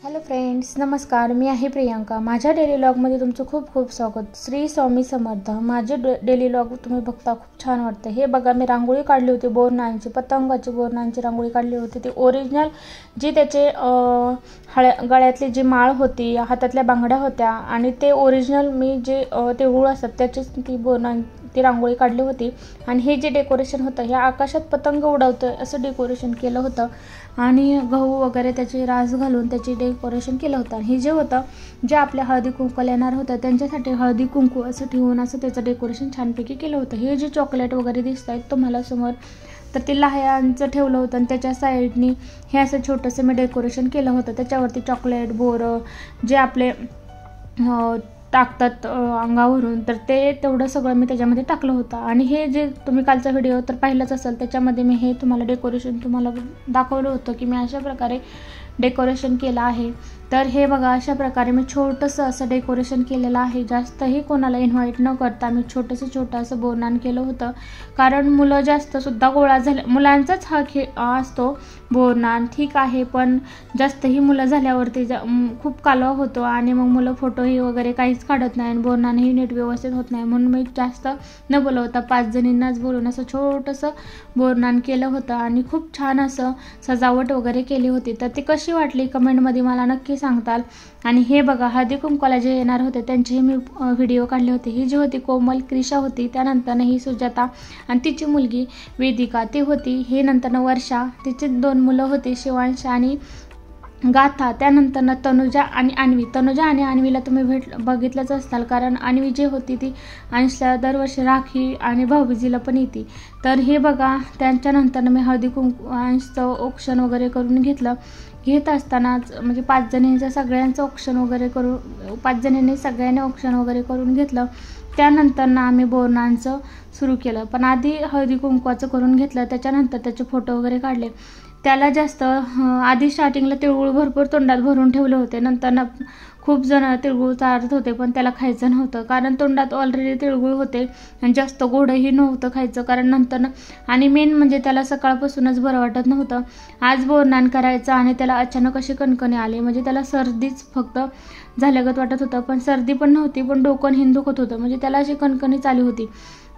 Hello friends, नमस्कार. मी आहे प्रियांका. माझ्या डेली व्लॉगमध्ये तुमचं खूप खूप स्वागत. श्री स्वामी समर्थ. माझे डेली व्लॉग तुम्ही बघता, खूप छान वाटतं. हे बघा, मी रांगोळी काढली होती बोरनांची, पतंगाची बोरनांची रांगोळी काढली होती. ती ओरिजिनल जी त्याचे गळ्यातली जी माळ होती, हातातल्या बांगड्या होत्या आणि ते ओरिजिनल मी जे तिळगुळ असतात त्याचीच ती रांगोळी काढली होती. आणि हे जे डेकोरेशन होतं, हे आकाशात पतंग उडवतं असं डेकोरेशन केलं होतं आणि गहू वगैरे त्याची रास घालून त्याची डेकोरेशन केलं होतं. हे जे होतं, जे आपल्या हळदी कुंकूला येणार होतं त्यांच्यासाठी हळदी कुंकू असं ठेवून असं त्याचं डेकोरेशन छानपैकी केलं होतं. हे जे चॉकलेट वगैरे दिसत आहेत तुम्हाला समोर, तर ते लाह्यांचं ठेवलं होतं आणि त्याच्या साईडनी हे असं छोटंसं मी डेकोरेशन केलं होतं. त्याच्यावरती चॉकलेट, बोरं जे आपले टाकतात अंगावरून, तर ते तेवढं सगळं मी त्याच्यामध्ये टाकलं होतं. आणि हे जे तुम्ही कालचा व्हिडिओ तर पाहिलाच असेल, त्याच्यामध्ये मी हे तुम्हाला डेकोरेशन दाखवलं होतं की मी अशा प्रकारे डेकोरेशन केलं आहे. तर हे बघा, अशा प्रकारे मी छोटंसं असं डेकोरेशन केलेलं आहे. जास्तही कोणाला इन्व्हाइट न करता मी छोटं असं बोरनान केलं होतं, कारण मुलं जास्तसुद्धा गोळा झाले. मुलांचाच हा असतो बोरनान, ठीक आहे, पण जास्तही मुलं झाल्यावरती खूप कालवा होतो आणि मग मुलं फोटोही वगैरे काहीच काढत नाही आणि बोरनानही नीट व्यवस्थित होत नाही. म्हणून मी जास्त न बोलवता 5 जणींनाच बोलून असं छोटंसं बोरनान केलं होतं आणि खूप छान असं सजावट वगैरे केली होती. तर ती कशी वाटली कमेंटमध्ये मला नक्की सांगताल. आणि हे बघा, हळदी कुंकवाला जे येणार होते त्यांचेही मी व्हिडिओ काढले होते. ही जी होती कोमल, क्रिशा होती, त्यानंतर ही सुजाता आणि तिची मुलगी वेदिका ती होती. हे नंतर वर्षा, तिची 2 मुलं होती, शिवांश आणि गाथा. त्यानंतर तनुजा आणि अन्वी. तनुजा आणि अन्वीला तुम्ही बघितलंच असताल, कारण अन्वी जी होती ती अंशला दरवर्षी राखी आणि भाऊबीजीला पण येते. तर हे बघा, त्यांच्यानंतर मी हळदी कुंकू अंशचं औक्षण वगैरे करून घेत असतानाच म्हणजे 5 जणींचं सगळ्यांचं औक्षण वगैरे करून 5 जणींनी सगळ्यांनी औक्षण वगैरे करून घेतलं. त्यानंतर आम्ही बोरनांचं सुरू केलं, पण आधी हळदी कुंकवाचं करून घेतलं, त्याच्यानंतर त्याचे फोटो वगैरे काढले. त्याला जास्त आधी स्टार्टिंगला तिळगुळ भरपूर तोंडात भरून ठेवले होते. नंतर खूप जण तिळगुळ चारत होते, पण त्याला खायचं नव्हतं, कारण तोंडात ऑलरेडी तिळगुळ होते आणि जास्त गोडही नव्हतं खायचं. कारण नंतर आणि मेन म्हणजे त्याला सकाळपासूनच बरं वाटत नव्हतं. आज बोरनान करायचं आणि त्याला अचानक अशी कणकणी आली, म्हणजे त्याला सर्दीच फक्त झाल्यागत वाटत होतं, पण सर्दी पण नव्हती, पण डोकं हिंदुकत होतं, म्हणजे त्याला अशी कणकणी चालू होती.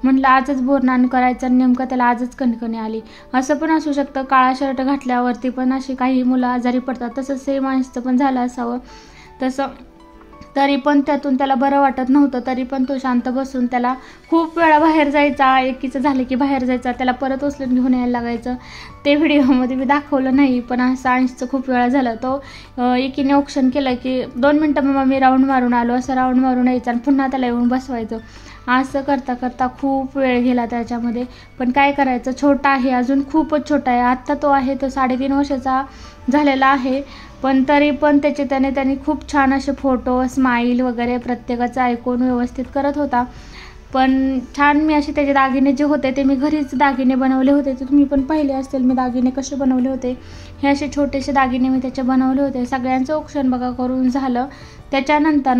म्हटलं आजच बोरनान करायचं आणि नेमकं त्याला आजच कणकणी आली. असं पण असू शकतं, काळा शर्ट घातल्यावरती पण अशी काही मुलं आजारी पडतात, तसं सेम माणसं पण झालं असावं तसं. तरी पण त्यातून त्याला बरं वाटत नव्हतं, तरी पण तो शांत बसून त्याला खूप वेळा बाहेर जायचा, एकीचं झालं की बाहेर जायचा, त्याला परत उचलून घेऊन यायला लागायचं. ते व्हिडिओमध्ये मी दाखवलं नाही, पण असं अंशचं खूप वेळा झालं. तो एकीने औक्षण केलं की 2 मिनटं मग मी राऊंड मारून आलो, असं राऊंड मारून यायचं आणि पुन्हा त्याला येऊन बसवायचं. असं करता करता खूप वेळ गेला त्याच्यामध्ये. पण काय करायचं, छोटा आहे अजून, खूपच छोटा आहे. आत्ता तो आहे तो 3.5 वर्षाचा झालेला आहे, पण तरी पण त्याने खूप छान असे फोटो, स्माईल वगैरे प्रत्येकाचं ऐकून व्यवस्थित करत होता. पण छान मी असे त्याचे दागिने जे होते ते मी घरीच दागिने बनवले होते. तर तुम्ही पण पाहिले असतील मी दागिने कसे बनवले होते. हे असे छोटेसे दागिने मी त्याचे बनवले होते. सगळ्यांचं औक्षण बघा करून झालं. त्याच्यानंतर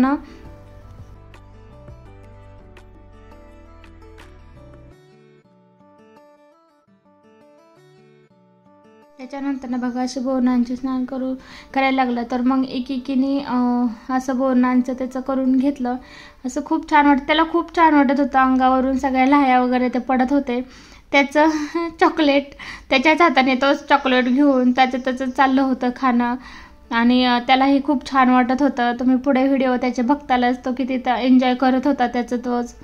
बघा, असे बोरनांचे स्नान करायला लागलं, तर मग एकीने असं बोरनांचं त्याचं करून घेतलं. असं खूप छान वाटतं, त्याला खूप छान वाटत होतं. अंगावरून सगळ्या लाह्या वगैरे ते पडत होते. त्याचं चॉकलेट त्याच्याच हाताने तोच चॉकलेट घेऊन त्याचं चाललं होतं खाणं आणि त्यालाही खूप छान वाटत होतं. तुम्ही पुढे व्हिडिओ त्याचे बघतालच, तो किती एन्जॉय करत होता त्याचं तोच.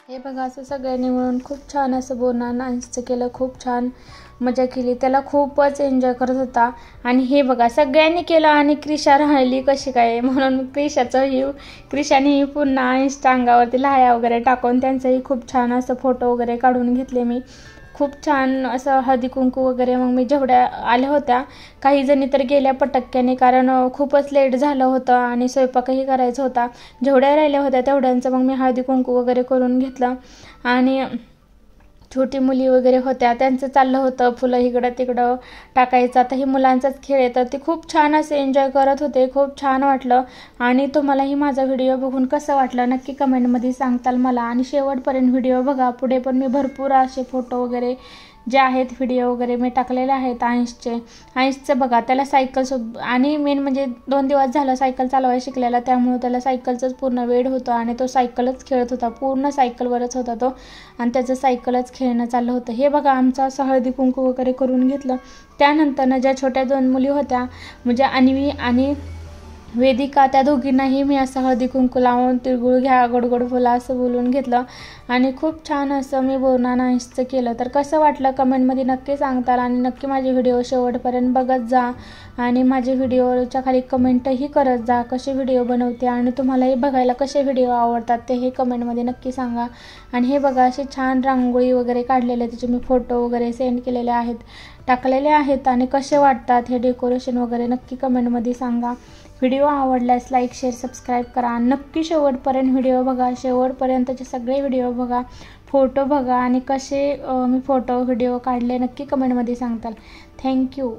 हे बघा असं सगळ्यांनी मिळून खूप छान असं बोनाना नाचतं केलं, खूप छान मजा केली, त्याला खूपच एन्जॉय करत होता. आणि हे बघा सगळ्यांनी केलं आणि क्रिशा राहिली कशी काय, म्हणून क्रिशानेही पुन्हा इंस्टा अंगावरती लाह्या वगैरे टाकून त्यांचंही खूप छान असं फोटो वगैरे काढून घेतले मी. खूप छान असं हळदी कुंकू वगैरे मग मी जेवढ्या आल्या होत्या, काही जणी तर गेल्या पटक्क्याने, कारण खूपच लेट झालं होतं आणि स्वयंपाकही करायचा होता. जेवढ्या राहिल्या होत्या तेवढ्यांचं मग मी हळदी कुंकू वगैरे करून घेतलं. आणि छोटी मुली वगैरे होत्या, त्यांचं चाललं होतं फुलं इकडं तिकडं टाकायचं. आता ही मुलांचाच खेळ आहे, तर ते खूप छान असे एन्जॉय करत होते, खूप छान वाटलं. आणि तुम्हालाही माझा व्हिडिओ बघून कसं वाटलं नक्की कमेंटमध्ये सांगताल मला. आणि शेवटपर्यंत व्हिडिओ बघा, पुढे पण मी भरपूर असे फोटो वगैरे जे आहेत व्हिडिओ वगैरे मी टाकलेले आहेत. आयुषचं बघा, त्याला आणि मेन म्हणजे 2 दिवस झालं सायकल चालवायला शिकलेला, त्यामुळे त्याला सायकलचंच पूर्ण वेड होतं आणि तो सायकलच खेळत होता, पूर्ण सायकलवरच होता तो आणि त्याचं सायकलच खेळणं चाललं होतं. हे बघा आमचं असं हळदी कुंकू वगैरे करून घेतलं. त्यानंतर ज्या छोट्या 2 मुली होत्या म्हणजे अन्वी आणि वेदिका, त्या दोघींनाही मी असं हळदी कुंकू लावून तिळगुळ घ्या गोड फुलं असं बोलून घेतलं आणि खूप छान असं मी बोनाना नाचतं केलं. तर कसं वाटलं कमेंटमध्ये नक्की सांगताल आणि नक्की माझे व्हिडिओ शेवटपर्यंत बघत जा आणि माझे व्हिडिओच्या खाली कमेंटही करत जा कसे व्हिडिओ बनवते आणि तुम्हालाही बघायला कसे व्हिडिओ आवडतात ते हे कमेंटमध्ये नक्की सांगा. आणि हे बघा असे छान रांगोळी वगैरे काढलेले, त्याचे मी फोटो वगैरे सेंड केलेले आहेत, टाकलेले आहेत. आणि कसे वाटतात हे डेकोरेशन वगैरे नक्की कमेंटमध्ये सांगा. व्हिडिओ आवडल्यास लाईक शेअर सबस्क्राईब करा. नक्की शेवटपर्यंत व्हिडिओ बघा, शेवटपर्यंतचे सगळे व्हिडिओ बघा, फोटो बघा आणि कसे मी फोटो व्हिडिओ काढले नक्की कमेंटमध्ये सांगताल. थँक्यू.